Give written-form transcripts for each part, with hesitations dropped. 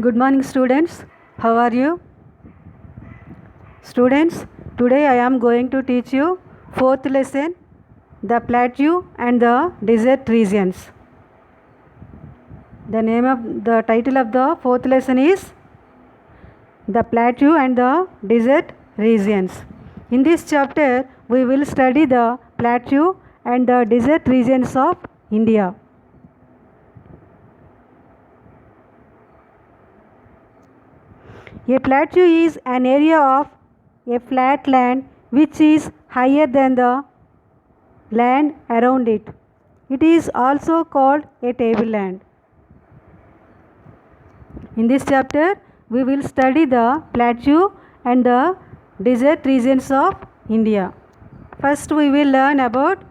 Good morning, students. How are you? Students, today I am going to teach you fourth lesson, the plateau and the desert regions. The title of the fourth lesson is the plateau and the desert regions. In this chapter, we will study the plateau and the desert regions of India. A plateau is an area of a flat land which is higher than the land around it. It is also called a tableland. In this chapter, we will study the plateau and the desert regions of India. First, we will learn about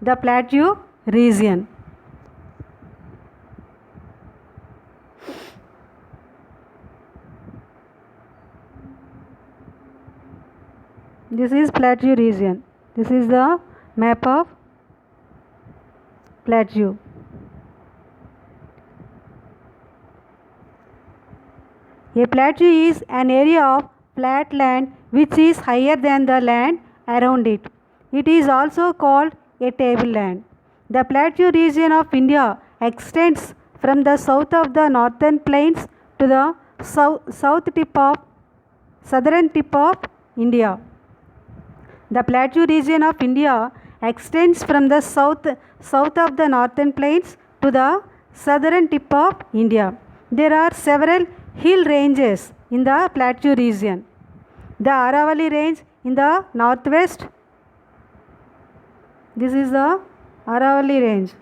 the plateau region. This is plateau region. This is the map of plateau. A plateau is an area of flat land which is higher than the land around it. It is also called a tableland. The plateau region of India extends from the south of the northern plains to the southern tip of India. The plateau region of India extends from the south of the northern plains to the southern tip of India. There are several hill ranges in the plateau region. The Aravalli range in the northwest. This is the Aravalli range.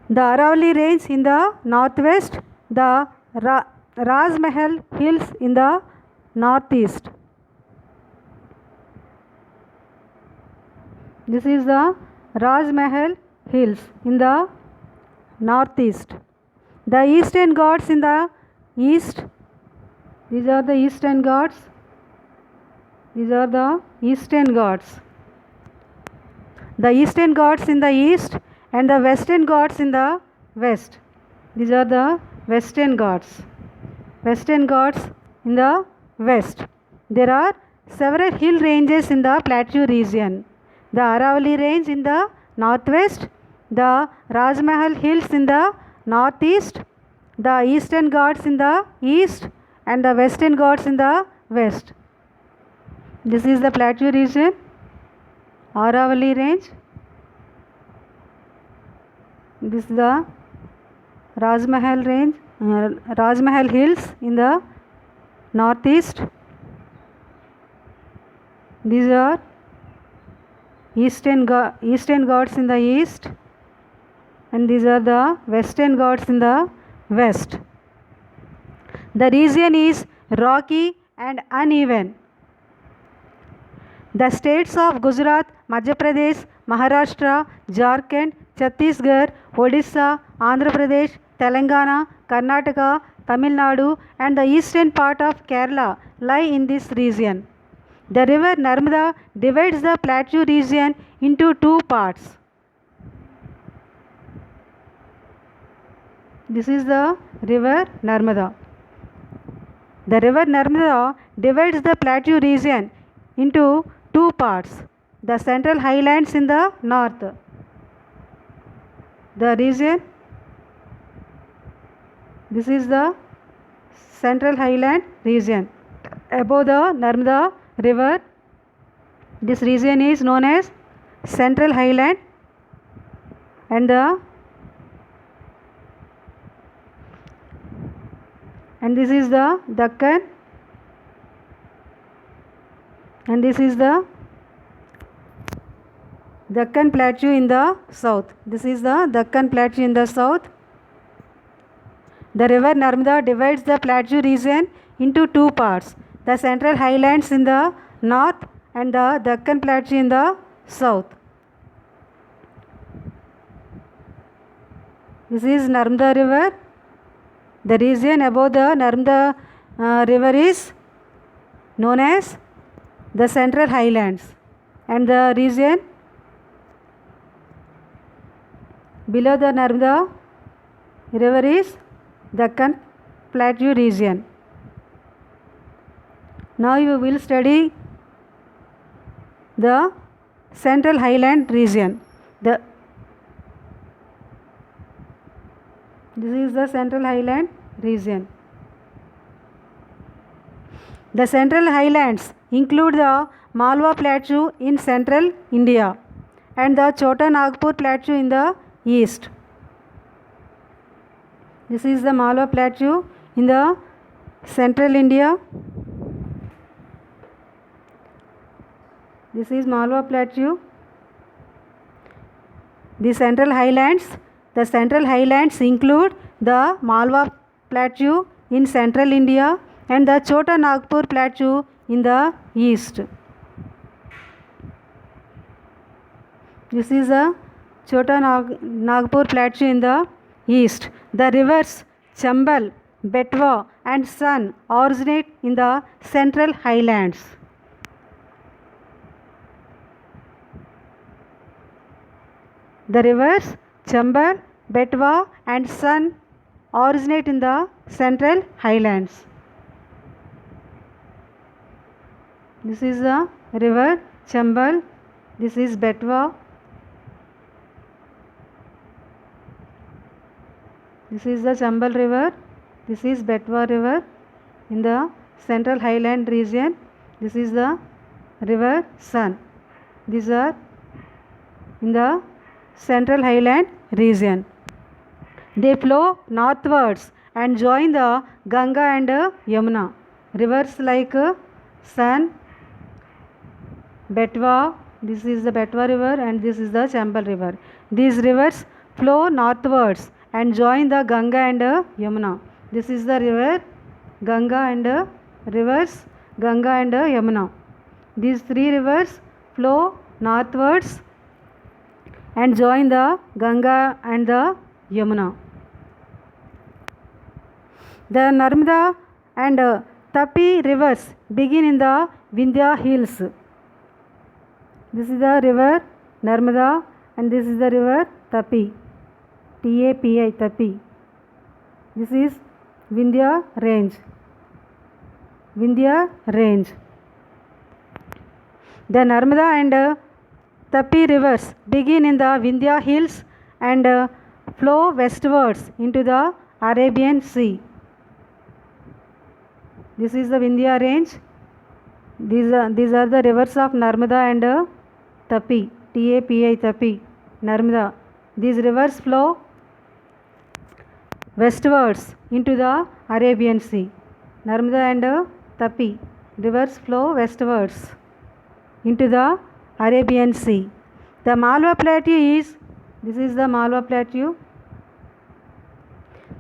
The Aravalli range in the northwest. The Rajmahal hills in the northeast. This is the Rajmahal hills in the northeast. The Eastern Ghats in the east. These are the Eastern Ghats. These are the Eastern Ghats. The Eastern Ghats in the east and the Western Ghats in the west. These are the Western Ghats. Western Ghats in the west. There are several hill ranges in the plateau region. The Aravalli range in the northwest, the Rajmahal hills in the northeast, the Eastern Ghats in the east and the Western Ghats in the west. This is the plateau region, Aravalli range. This is the Rajmahal range, Rajmahal hills in the northeast. These are Eastern Ghats in the east and these are the Western Ghats in the west. The region is rocky and uneven. The states of Gujarat, Madhya Pradesh, Maharashtra, Jharkhand, Chhattisgarh, Odisha, Andhra Pradesh, Telangana, Karnataka, Tamil Nadu and the eastern part of Kerala lie in this region. The river Narmada divides the plateau region into two parts. This is the river Narmada. The river Narmada divides the plateau region into two parts. The central highlands in the north. The region, this is the central highland region. Above the Narmada river, this region is known as central highland and this is the Deccan and this is the Deccan Plateau in the south. This is the Deccan Plateau in the south. The river Narmada divides the plateau region into two parts. The central highlands in the north and the Deccan Plateau in the south. This is Narmada river. The region above the Narmada river is known as the central highlands and the region below the Narmada river is Deccan Plateau region. Now you will study the Central Highland region. This is the Central Highland region. The Central Highlands include the Malwa Plateau in central India and the Chota Nagpur Plateau in the east. This is the Malwa Plateau in the central India. This is Malwa Plateau. The Central Highlands include the Malwa Plateau in central India and the Chota Nagpur Plateau in the east. This is the Chota Nagpur Plateau in the east. The rivers Chambal, Betwa and Son originate in the Central Highlands. The rivers Chambal, Betwa and Son originate in the Central Highlands. This is the river Chambal. This is Betwa. This is the Chambal river. This is Betwa river in the Central Highland region. This is the river Son. These are in the Central Highland region. They flow northwards and join the Ganga and Yamuna. Rivers like Son, Betwa, this is the Betwa river and this is the Chambal river. These rivers flow northwards and join the Ganga and Yamuna. This is the river Ganga and rivers Ganga and Yamuna. These three rivers flow northwards and join the Ganga and the Yamuna. The Narmada and Tapi rivers begin in the Vindhya hills. This is the river Narmada and this is the river Tapi. T-A-P-I, Tapi. This is Vindhya range. Vindhya range. The Narmada and Tapi rivers begin in the Vindhya hills and flow westwards into the Arabian Sea. This is the Vindhya range. These are the rivers of Narmada and Tapi. T-A-P-I, Tapi. Narmada. These rivers flow westwards into the Arabian Sea. Narmada and Tapi rivers flow westwards into the Arabian Sea. The Malwa Plateau is, this is the Malwa Plateau.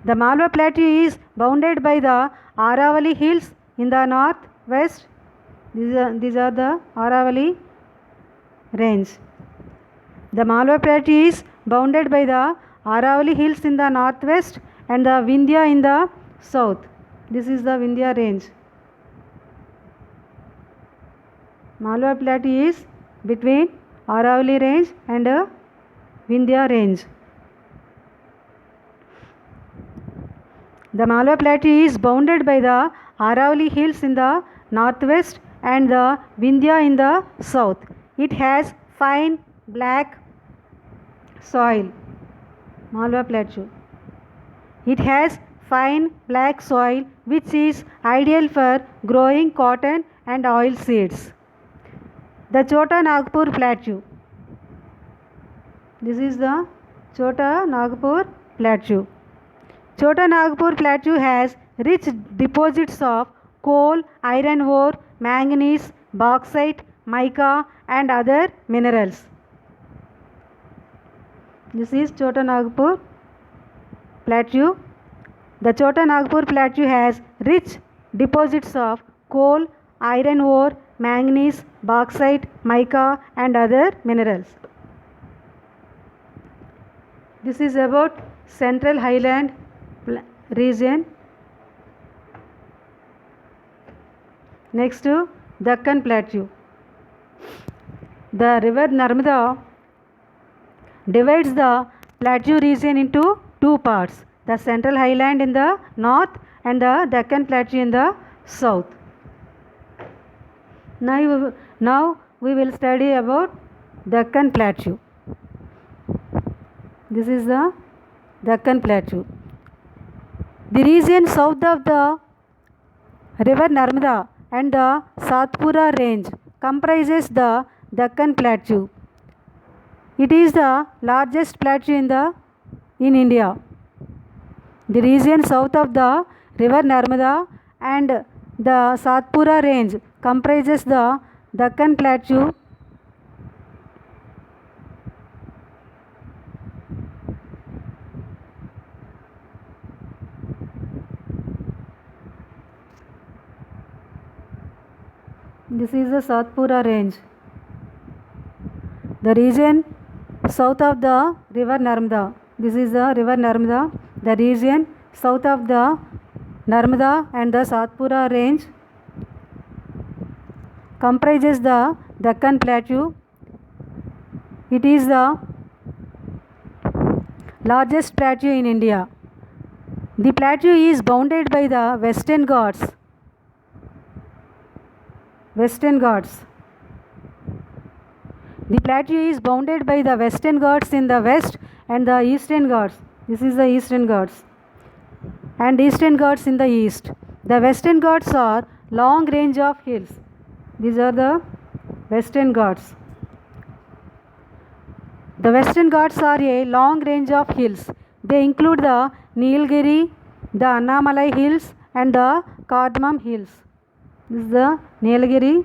The Malwa Plateau is bounded by the Aravalli hills in the northwest. These are the Aravalli range. The Malwa Plateau is bounded by the Aravalli hills in the northwest and the Vindhya in the south. This is the Vindhya range. Malwa Plateau is between Aravalli range and Vindhya range. The Malwa Plateau is bounded by the Aravalli hills in the northwest and the Vindhya in the south. It has fine black soil. Malwa Plateau. It has fine black soil which is ideal for growing cotton and oil seeds. The Chota Nagpur Plateau. This is the Chota Nagpur Plateau. Chota Nagpur Plateau has rich deposits of coal, iron ore, manganese, bauxite, mica and other minerals. This is Chota Nagpur Plateau. The Chota Nagpur Plateau has rich deposits of coal, iron ore, manganese, bauxite, mica and other minerals. This is about Central Highland region. Next to Deccan Plateau. The river Narmada divides the plateau region into two parts. the Central Highland in the north and the Deccan Plateau in the south. Now we will study about Deccan Plateau. This is the Deccan Plateau. The region south of the river Narmada and the Satpura range comprises the Deccan Plateau. It is the largest plateau in India. The region south of the river Narmada and the Satpura range comprises the Deccan Plateau. This is the Satpura range. The region south of the river Narmada. This is the river Narmada. The region south of the Narmada and the Satpura range comprises the Deccan Plateau. It is the largest plateau in India. The plateau is bounded by the Western Ghats. The plateau is bounded by the Western Ghats in the west and the Eastern Ghats. This is the Eastern Ghats. And Eastern Ghats in the east. The Western Ghats are long range of hills. These are the Western Ghats. The Western Ghats are a long range of hills. They include the Nilgiri, the Annamalai Hills and the Cardamom Hills. This is the Nilgiri.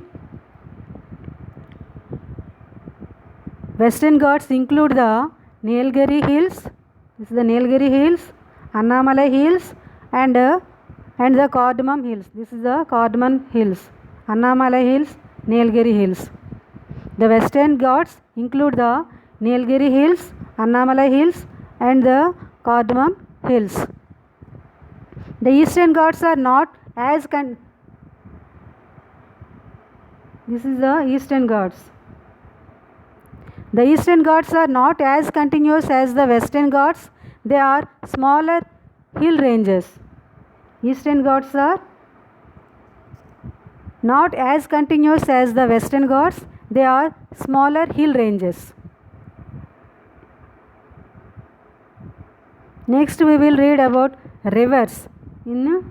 Western Ghats include the Nilgiri Hills. This is the Nilgiri Hills, Annamalai Hills and the Cardamom Hills. This is the Cardamom Hills, Annamalai Hills, Nilgiri Hills. The Western Ghats include the Nilgiri Hills, Annamalai Hills and the Cardamom Hills. The Eastern Ghats are not as This is the Eastern Ghats. The Eastern Ghats are not as continuous as the Western Ghats. They are smaller hill ranges. Eastern Ghats are not as continuous as the Western Ghats. They are smaller hill ranges. Next we will read about rivers in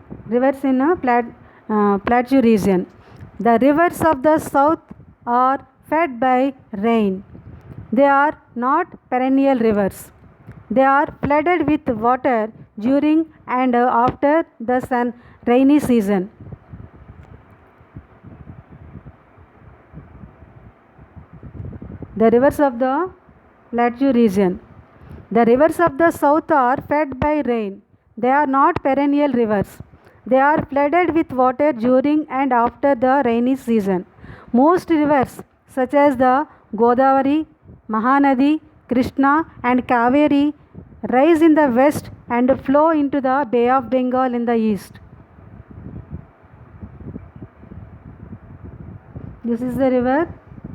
plateau region. The rivers of the south are fed by rain. They are not perennial rivers. They are flooded with water during and after the rainy season. The rivers of the plateau region. The rivers of the south are fed by rain. They are not perennial rivers. They are flooded with water during and after the rainy season. Most rivers such as the Godavari, Mahanadi, Krishna and Kaveri rise in the west and flow into the Bay of Bengal in the east. This is the river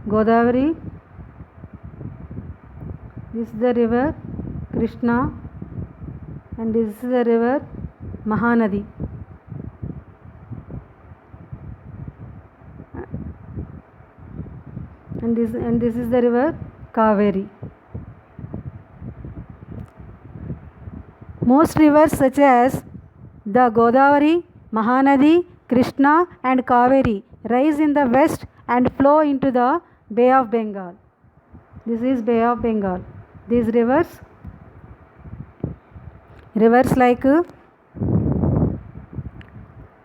Godavari. This is the river Krishna and this is the river Mahanadi. And this is the river Kaveri. Most rivers such as the Godavari, Mahanadi, Krishna and Kaveri rise in the west and flow into the Bay of Bengal. This is Bay of Bengal. These rivers like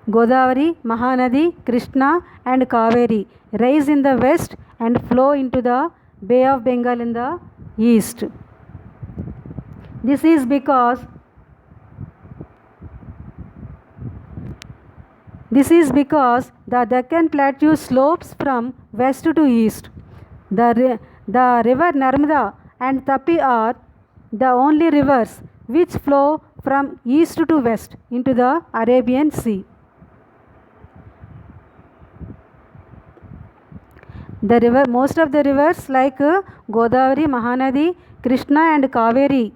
Godavari, Mahanadi, Krishna and Kaveri rise in the west and flow into the Bay of Bengal in the east. This is because the Deccan Plateau slopes from west to east. The river Narmada and Tapi are the only rivers which flow from east to west into the Arabian Sea. Most of the rivers like Godavari, Mahanadi, Krishna and Kaveri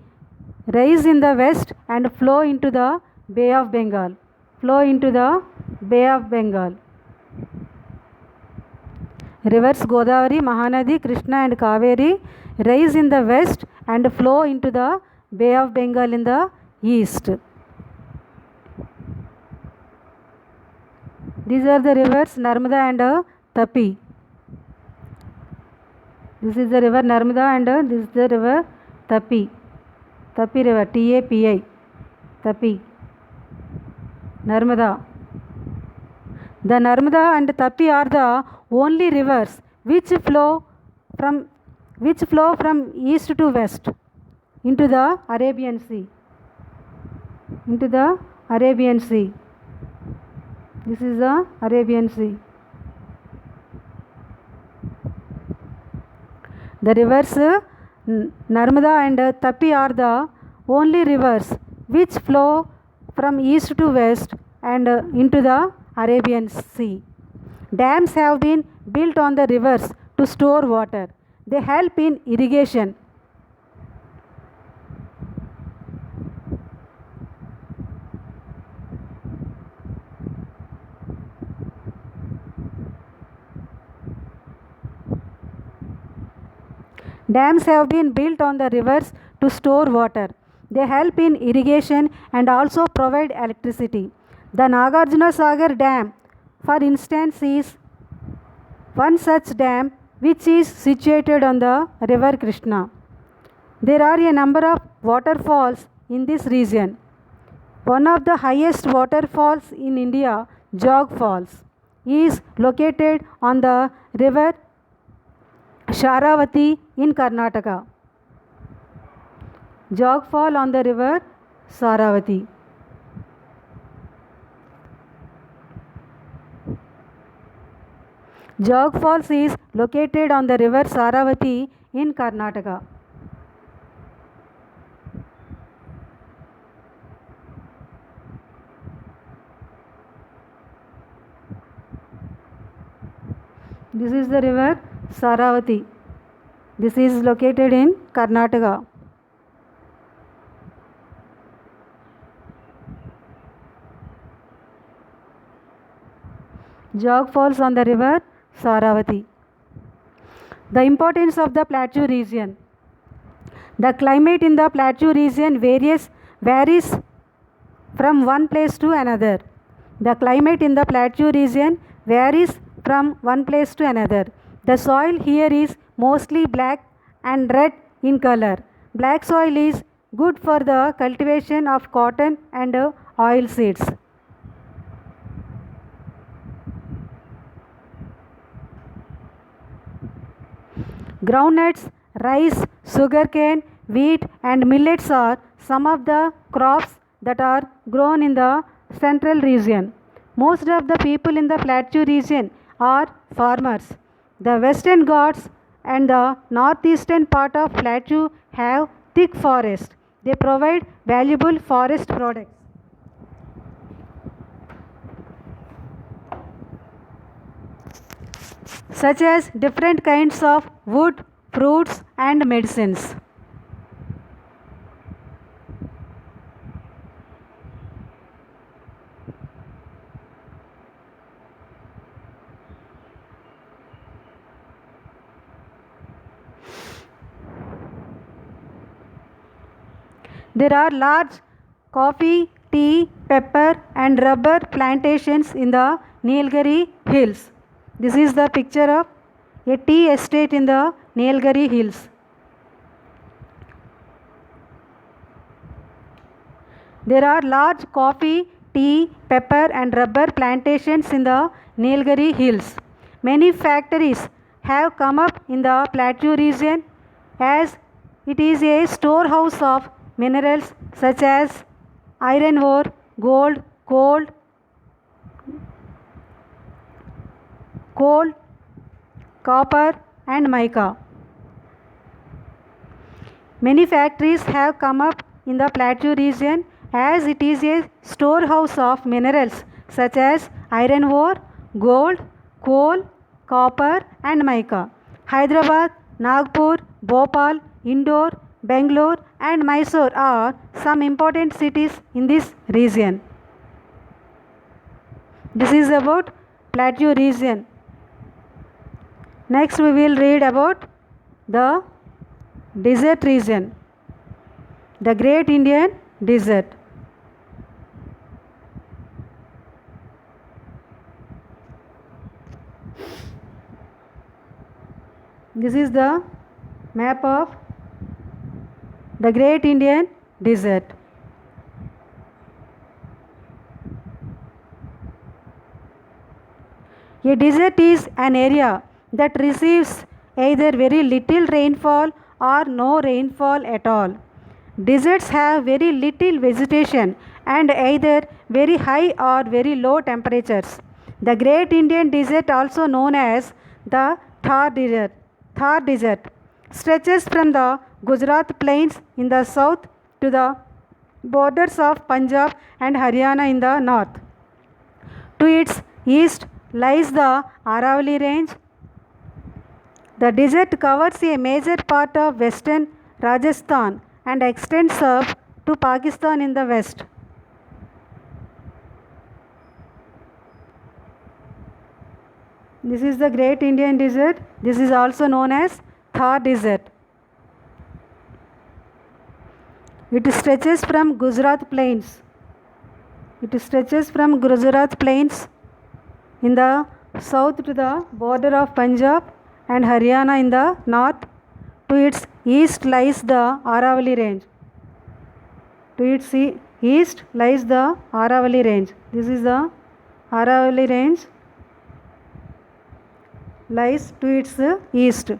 rise in the west and flow into the Bay of Bengal. Flow into the Bay of Bengal. Rivers Godavari, Mahanadi, Krishna and Kaveri rise in the west and flow into the Bay of Bengal in the east. These are the rivers Narmada and Tapi. This is the river Narmada and this is the river Tapi. Tapi river, T-A-P-I. Tapi. Narmada. The Narmada and Tapi are the only rivers which flow from east to west into the Arabian Sea. Into the Arabian Sea. This is the Arabian Sea. The rivers Narmada and Tapi are the only rivers which flow from east to west and into the Arabian Sea. Dams have been built on the rivers to store water. They help in irrigation. Dams have been built on the rivers to store water. They help in irrigation and also provide electricity. The Nagarjuna Sagar Dam, for instance, is one such dam which is situated on the river Krishna. There are a number of waterfalls in this region. One of the highest waterfalls in India, Jog Falls, is located on the river Sharavati in Karnataka. Jog Fall on the river Saravati. Jog Falls is located on the river Saravati in Karnataka. This is the river Saravati. This is located in Karnataka. Jog Falls on the river Saravati. The importance of the plateau region. The climate in the plateau region varies from one place to another. The climate in the plateau region varies from one place to another. The soil here is mostly black and red in color. Black soil is good for the cultivation of cotton and oil seeds. Groundnuts, rice, sugarcane, wheat and millets are some of the crops that are grown in the central region. Most of the people in the plateau region are farmers. The Western Ghats and the northeastern part of plateau have thick forest. They provide valuable forest products. Such as different kinds of wood, fruits and medicines. There are large coffee, tea, pepper and rubber plantations in the Nilgiri Hills. This is the picture of a tea estate in the Nilgiri Hills. There are large coffee, tea, pepper and rubber plantations in the Nilgiri Hills. Many factories have come up in the plateau region as it is a storehouse of minerals such as iron ore, gold, coal, copper and mica. Many factories have come up in the plateau region as it is a storehouse of minerals such as iron ore, gold, coal, copper and mica. Hyderabad, Nagpur, Bhopal, Indore, Bangalore, and Mysore are some important cities in this region. This is about plateau region. Next we will read about the desert region, the Great Indian Desert. This is the map of the Great Indian Desert. A desert is an area that receives either very little rainfall or no rainfall at all. Deserts have very little vegetation and either very high or very low temperatures. The Great Indian Desert, also known as the Thar Desert, stretches from the Gujarat plains in the south to the borders of Punjab and Haryana in the north. To its east lies the Aravalli Range. The desert covers a major part of western Rajasthan and extends up to Pakistan in the west. This is the Great Indian Desert. This is also known as Thar Desert. It stretches from Gujarat plains. It stretches from Gujarat plains in the south to the border of Punjab and Haryana in the north. To its east lies the Aravalli Range. To its east lies the Aravalli Range. This is the Aravalli Range lies to its east.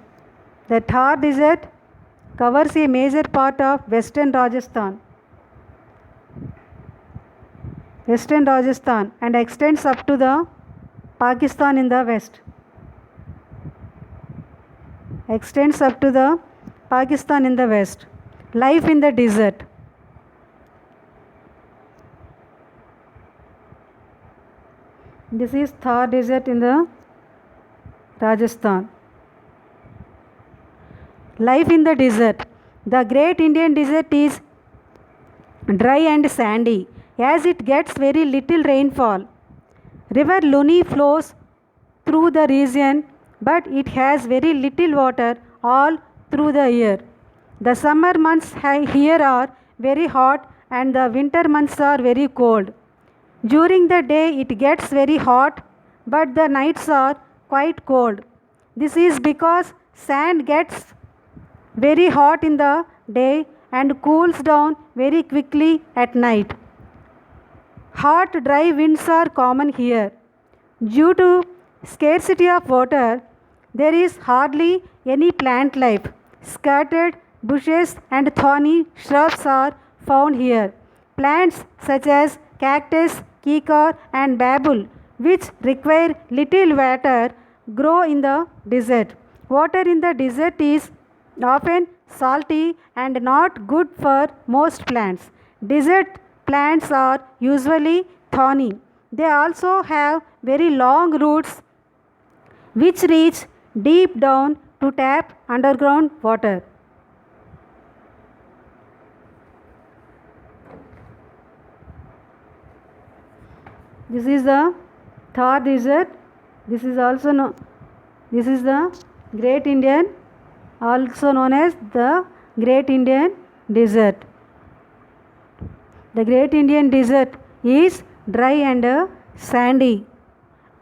The Thar Desert covers a major part of western Rajasthan and extends up to the Pakistan in the west. Extends up to the Pakistan in the west. Life in the desert. This is Thar Desert in the Rajasthan. Life in the desert. The Great Indian Desert is dry and sandy as it gets very little rainfall. River Luni flows through the region, but it has very little water all through the year. The summer months here are very hot and the winter months are very cold. During the day it gets very hot, but the nights are quite cold. This is because sand gets very hot in the day and cools down very quickly at night. Hot, dry winds are common here. Due to scarcity of water, there is hardly any plant life. Scattered bushes and thorny shrubs are found here. Plants such as cactus, kikar, and babul, which require little water, grow in the desert. Water in the desert is often salty and not good for most plants. Desert plants are usually thorny. They also have very long roots which reach deep down to tap underground water. This is the Thar Desert. This is also this is the Great Indian, also known as the Great Indian Desert. The Great Indian Desert is dry and sandy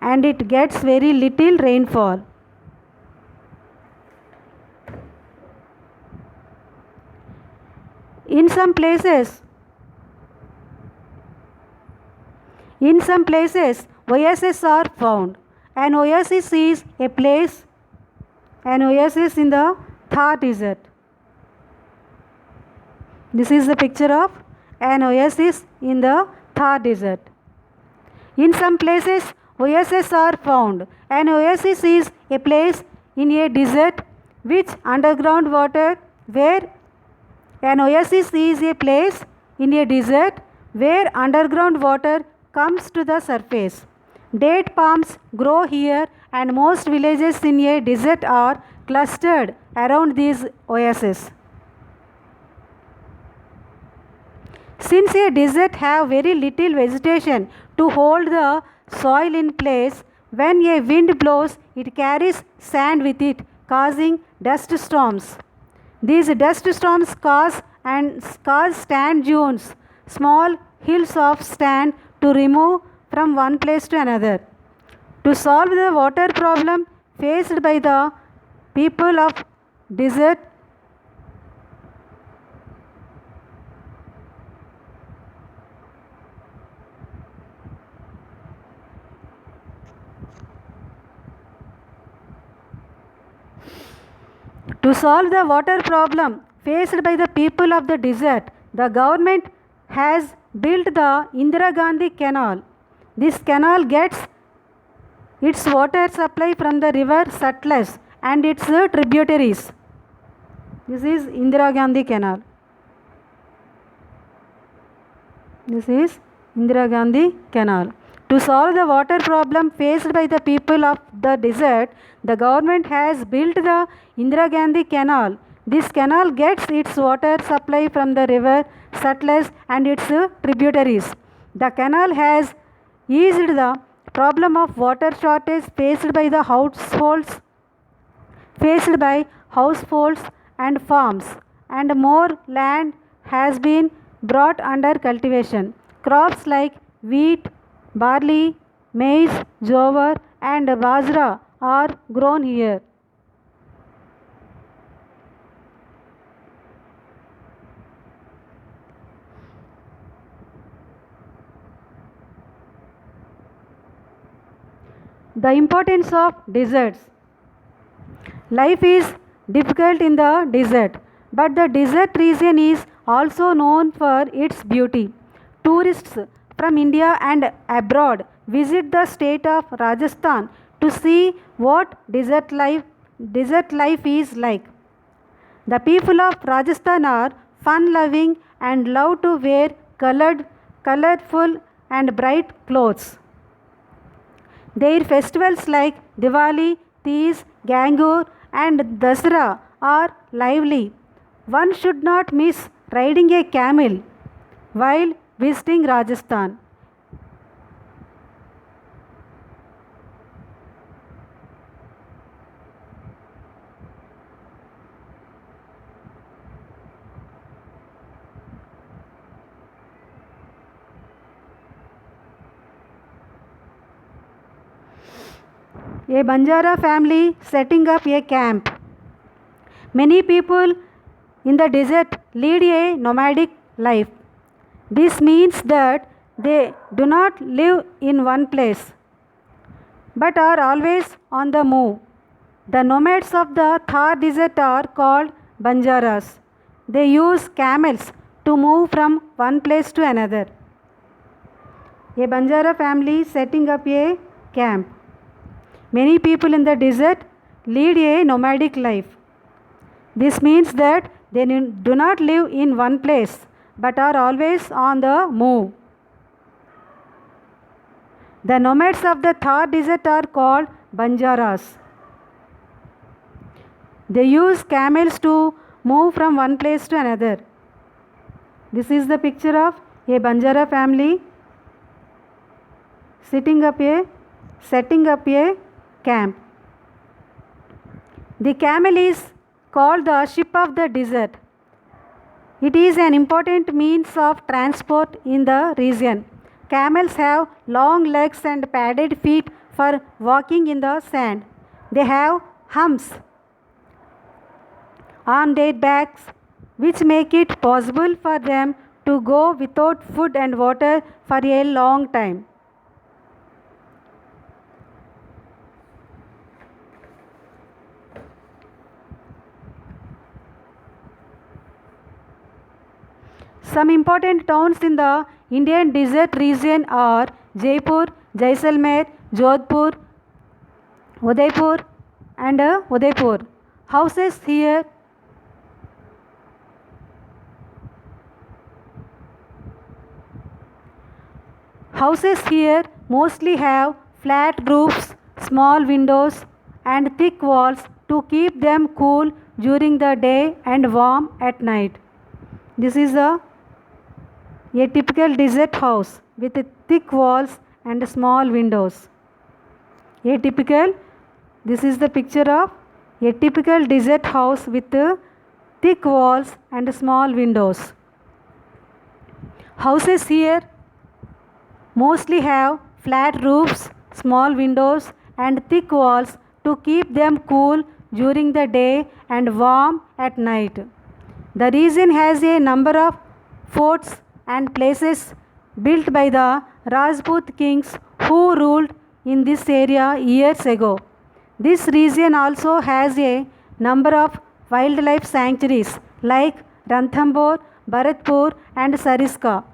and it gets very little rainfall. In some places oases are found. An oasis is a place, an oasis in the Thar Desert. This is the picture of an oasis in the Thar Desert. In some places oases are found. An oasis is a place in a desert which underground water where an oasis is a place in a desert where underground water comes to the surface. Date palms grow here and most villages in a desert are clustered around these oases. Since a desert have very little vegetation to hold the soil in place, when a wind blows it carries sand with it, causing dust storms. These dust storms cause sand dunes, small hills of sand to remove from one place to another. To solve the water problem faced by the people of desert, to solve the water problem faced by the people of the desert, the government has built the Indira Gandhi Canal. This canal gets its water supply from the river Satluj and its tributaries. This is Indira Gandhi Canal. This is Indira Gandhi Canal. To solve the water problem faced by the people of the desert, the government has built the Indira Gandhi Canal. This canal gets its water supply from the river Satluj and its tributaries. The canal has eased the problem of water shortage faced by households and farms, and more land has been brought under cultivation. Crops like wheat, barley, maize, jowar and bajra are grown here. The importance of deserts. Life is difficult in the desert, but the desert region is also known for its beauty. Tourists from India and abroad visit the state of Rajasthan to see what desert life is like. The people of Rajasthan are fun loving and love to wear colorful and bright clothes. Their festivals like Diwali, Teej, Gangur and Dasra are lively. One should not miss riding a camel while visiting Rajasthan. A Banjara family setting up a camp. Many people in the desert lead a nomadic life. This means that they do not live in one place but are always on the move. The nomads of the Thar desert are called Banjaras. They use camels to move from one place to another. A Banjara family setting up a camp. Many people in the desert lead a nomadic life. This means that they do not live in one place but are always on the move. The nomads of the Thar desert are called Banjaras. They use camels to move from one place to another. This is the picture of a Banjara family setting up a camp. The camel is called the ship of the desert. It is an important means of transport in the region. Camels have long legs and padded feet for walking in the sand. They have humps on their backs which make it possible for them to go without food and water for a long time. Some important towns in the Indian desert region are Jaipur, Jaisalmer, Jodhpur, Udaipur and Udaipur. Houses here mostly have flat roofs, small windows and thick walls to keep them cool during the day and warm at night. This is the a typical desert house with thick walls and small windows. A typical, this is the picture of a typical desert house with thick walls and small windows. Houses here mostly have flat roofs, small windows, and thick walls to keep them cool during the day and warm at night. The region has a number of forts and places built by the Rajput kings who ruled in this area years ago. This region also has a number of wildlife sanctuaries like Ranthambore, Bharatpur, and Sariska.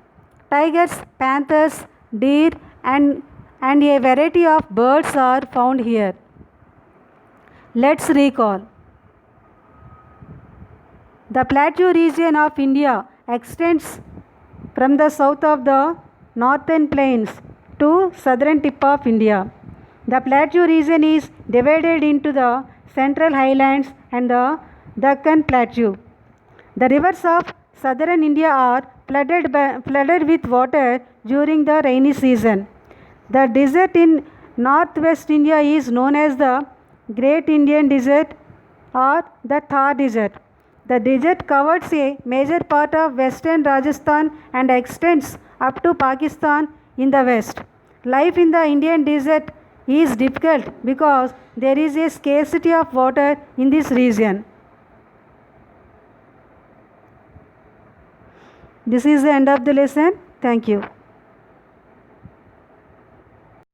Tigers, panthers, deer, and a variety of birds are found here. Let's recall. The plateau region of India extends from the south of the northern plains to southern tip of India. The plateau region is divided into the central highlands and the Deccan plateau. The rivers of southern India are flooded with water during the rainy season. The desert in northwest India is known as the Great Indian Desert or the Thar Desert. The desert covers a major part of western Rajasthan and extends up to Pakistan in the west. Life in the Indian desert is difficult because there is a scarcity of water in this region. This is the end of the lesson. Thank you.